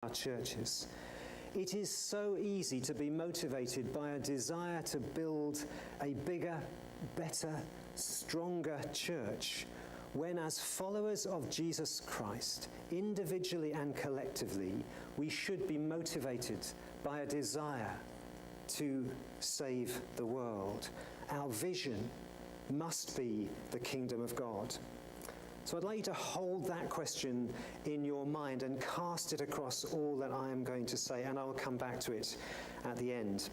our churches. It is so easy to be motivated by a desire to build a bigger, better, stronger church, when as followers of Jesus Christ, individually and collectively, we should be motivated by a desire to save the world. Our vision must be the kingdom of God. So I'd like you to hold that question in your mind and cast it across all that I am going to say, and I will come back to it at the end.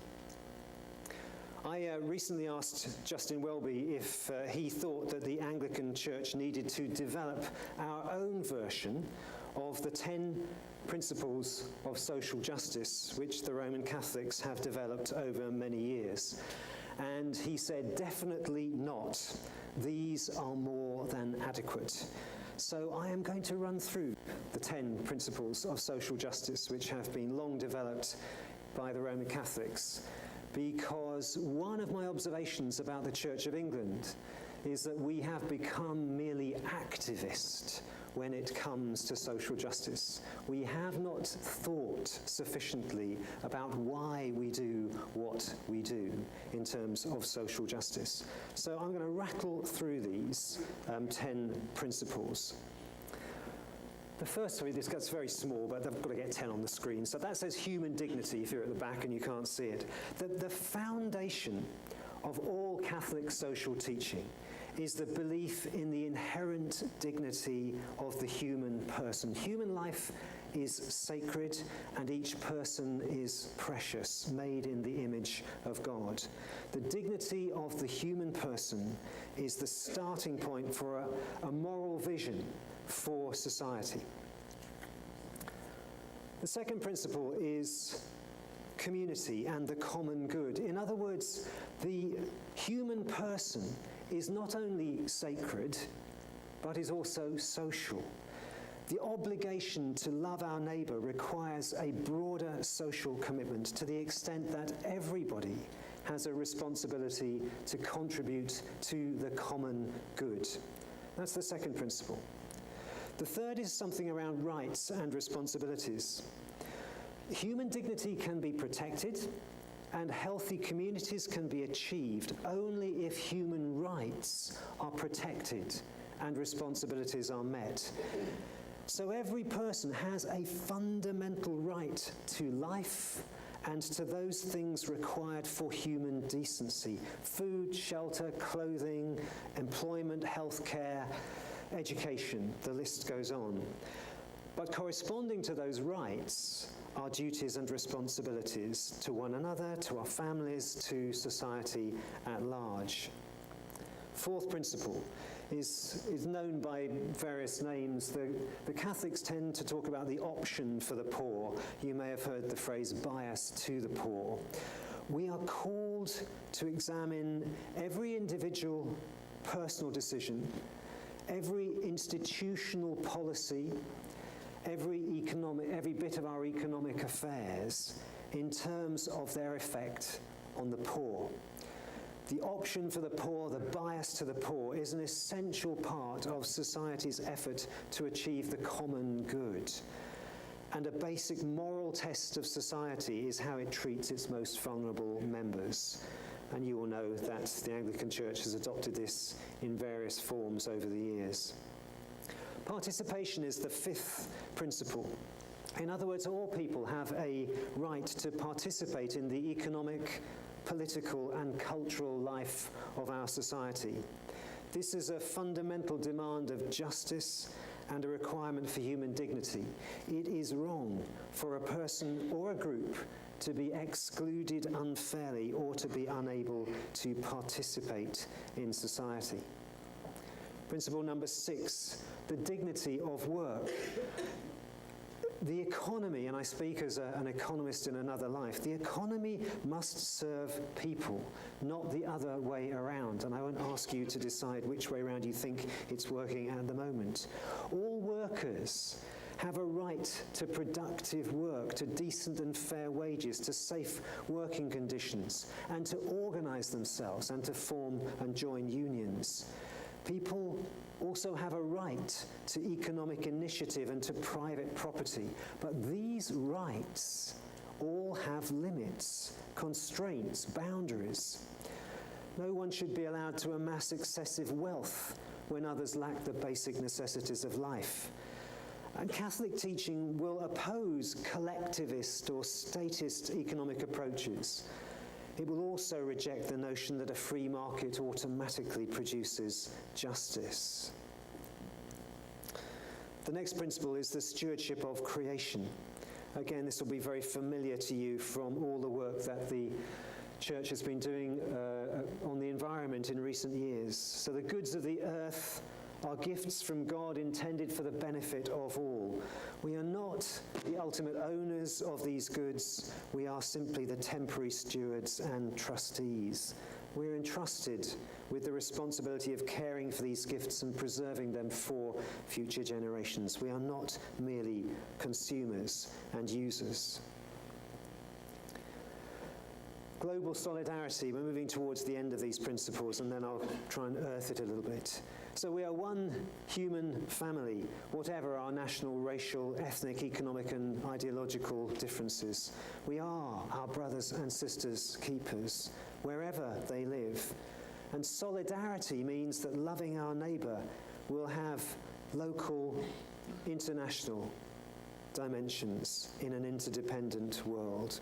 I recently asked Justin Welby if he thought that the Anglican Church needed to develop our own version of the 10 principles of social justice which the Roman Catholics have developed over many years. And he said, definitely not. These are more than adequate. So I am going to run through the 10 principles of social justice which have been long developed by the Roman Catholics, because one of my observations about the Church of England is that we have become merely activist when it comes to social justice. We have not thought sufficiently about why we do what we do in terms of social justice. So I'm going to rattle through these 10 principles. The first three, this gets very small, but I've got to get 10 on the screen. So that says human dignity, if you're at the back and you can't see it. The foundation of all Catholic social teaching is the belief in the inherent dignity of the human person. Human life is sacred, and each person is precious, made in the image of God. The dignity of the human person is the starting point for a moral vision for society. The second principle is community and the common good. In other words, the human person is not only sacred, but is also social. The obligation to love our neighbour requires a broader social commitment, to the extent that everybody has a responsibility to contribute to the common good. That's the second principle. The third is something around rights and responsibilities. Human dignity can be protected, and healthy communities can be achieved only if human rights are protected and responsibilities are met. So every person has a fundamental right to life and to those things required for human decency: food, shelter, clothing, employment, healthcare, education, the list goes on. But corresponding to those rights are duties and responsibilities to one another, to our families, to society at large. Fourth principle is known by various names. The Catholics tend to talk about the option for the poor. You may have heard the phrase bias to the poor. We are called to examine every individual personal decision, every institutional policy, every bit of our economic affairs in terms of their effect on the poor. The option for the poor, the bias to the poor, is an essential part of society's effort to achieve the common good. And a basic moral test of society is how it treats its most vulnerable members. And you will know that the Anglican Church has adopted this in various forms over the years. Participation is the fifth principle. In other words, all people have a right to participate in the economic, political, and cultural life of our society. This is a fundamental demand of justice and a requirement for human dignity. It is wrong for a person or a group to be excluded unfairly or to be unable to participate in society. Principle number 6, the dignity of work. The economy, and I speak as an economist in another life, the economy must serve people, not the other way around. And I won't ask you to decide which way around you think it's working at the moment. All workers have a right to productive work, to decent and fair wages, to safe working conditions, and to organise themselves and to form and join unions. People also have a right to economic initiative and to private property, but these rights all have limits, constraints, boundaries. No one should be allowed to amass excessive wealth when others lack the basic necessities of life. And Catholic teaching will oppose collectivist or statist economic approaches. It will also reject the notion that a free market automatically produces justice. The next principle is the stewardship of creation. Again, this will be very familiar to you from all the work that the Church has been doing on the environment in recent years. So the goods of the earth are gifts from God intended for the benefit of all. We are not the ultimate owners of these goods. We are simply the temporary stewards and trustees. We're entrusted with the responsibility of caring for these gifts and preserving them for future generations. We are not merely consumers and users. Global solidarity, we're moving towards the end of these principles, and then I'll try and earth it a little bit. So we are one human family, whatever our national, racial, ethnic, economic and ideological differences. We are our brothers and sisters' keepers, wherever they live. And solidarity means that loving our neighbour will have local, international dimensions in an interdependent world.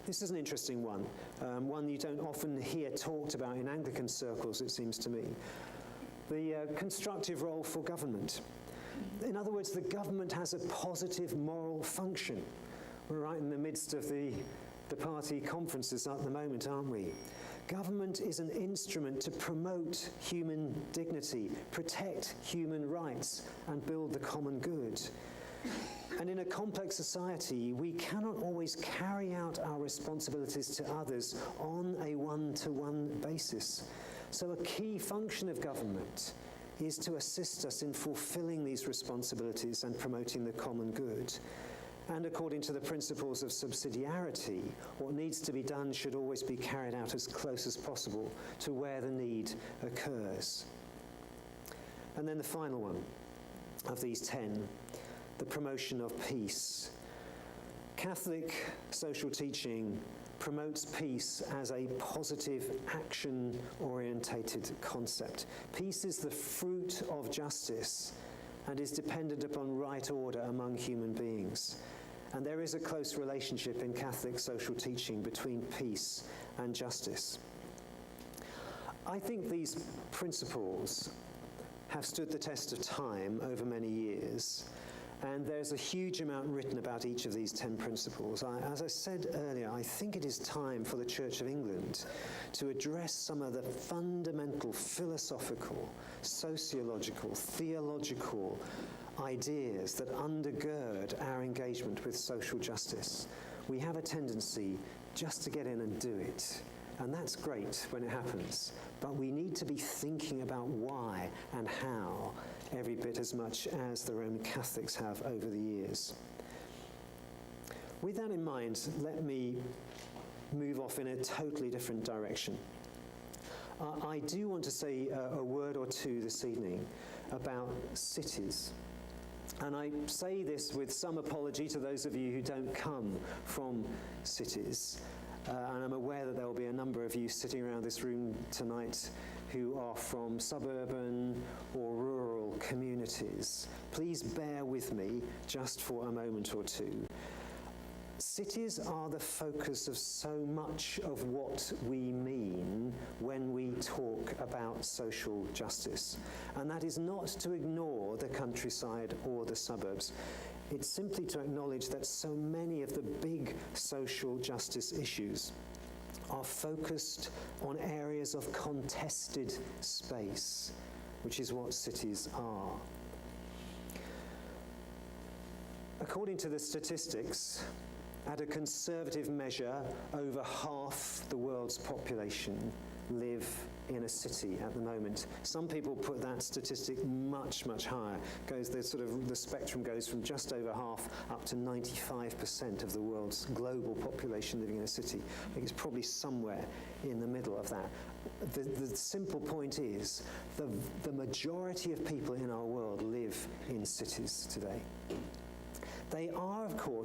This is an interesting one, one you don't often hear talked about in Anglican circles, it seems to me. The constructive role for government. In other words, the government has a positive moral function. We're right in the midst of the party conferences at the moment, aren't we? Government is an instrument to promote human dignity, protect human rights, and build the common good. And in a complex society, we cannot always carry out our responsibilities to others on a one-to-one basis. So a key function of government is to assist us in fulfilling these responsibilities and promoting the common good. And according to the principles of subsidiarity, what needs to be done should always be carried out as close as possible to where the need occurs. And then the final one of these 10, the promotion of peace. Catholic social teaching promotes peace as a positive, action-orientated concept. Peace is the fruit of justice and is dependent upon right order among human beings. And there is a close relationship in Catholic social teaching between peace and justice. I think these principles have stood the test of time over many years, and there's a huge amount written about each of these 10 principles. As I said earlier, I think it is time for the Church of England to address some of the fundamental philosophical, sociological, theological ideas that undergird our engagement with social justice. We have a tendency just to get in and do it. And that's great when it happens. But we need to be thinking about why and how every bit as much as the Roman Catholics have over the years. With that in mind, let me move off in a totally different direction. I do want to say a word or two this evening about cities. And I say this with some apology to those of you who don't come from cities. And I'm aware that there will be a number of you sitting around this room tonight who are from suburban or rural communities. Please bear with me just for a moment or two. Cities are the focus of so much of what we mean when we talk about social justice. And that is not to ignore the countryside or the suburbs. It's simply to acknowledge that so many of the big social justice issues are focused on areas of contested space, which is what cities are. According to the statistics, At a conservative measure, over half the world's population live in a city at the moment. Some people put that statistic much, much higher. The spectrum goes from just over half up to 95% of the world's global population living in a city. I think it's probably somewhere in the middle of that. The simple point is the majority of people in our world live in cities today. They are, of course,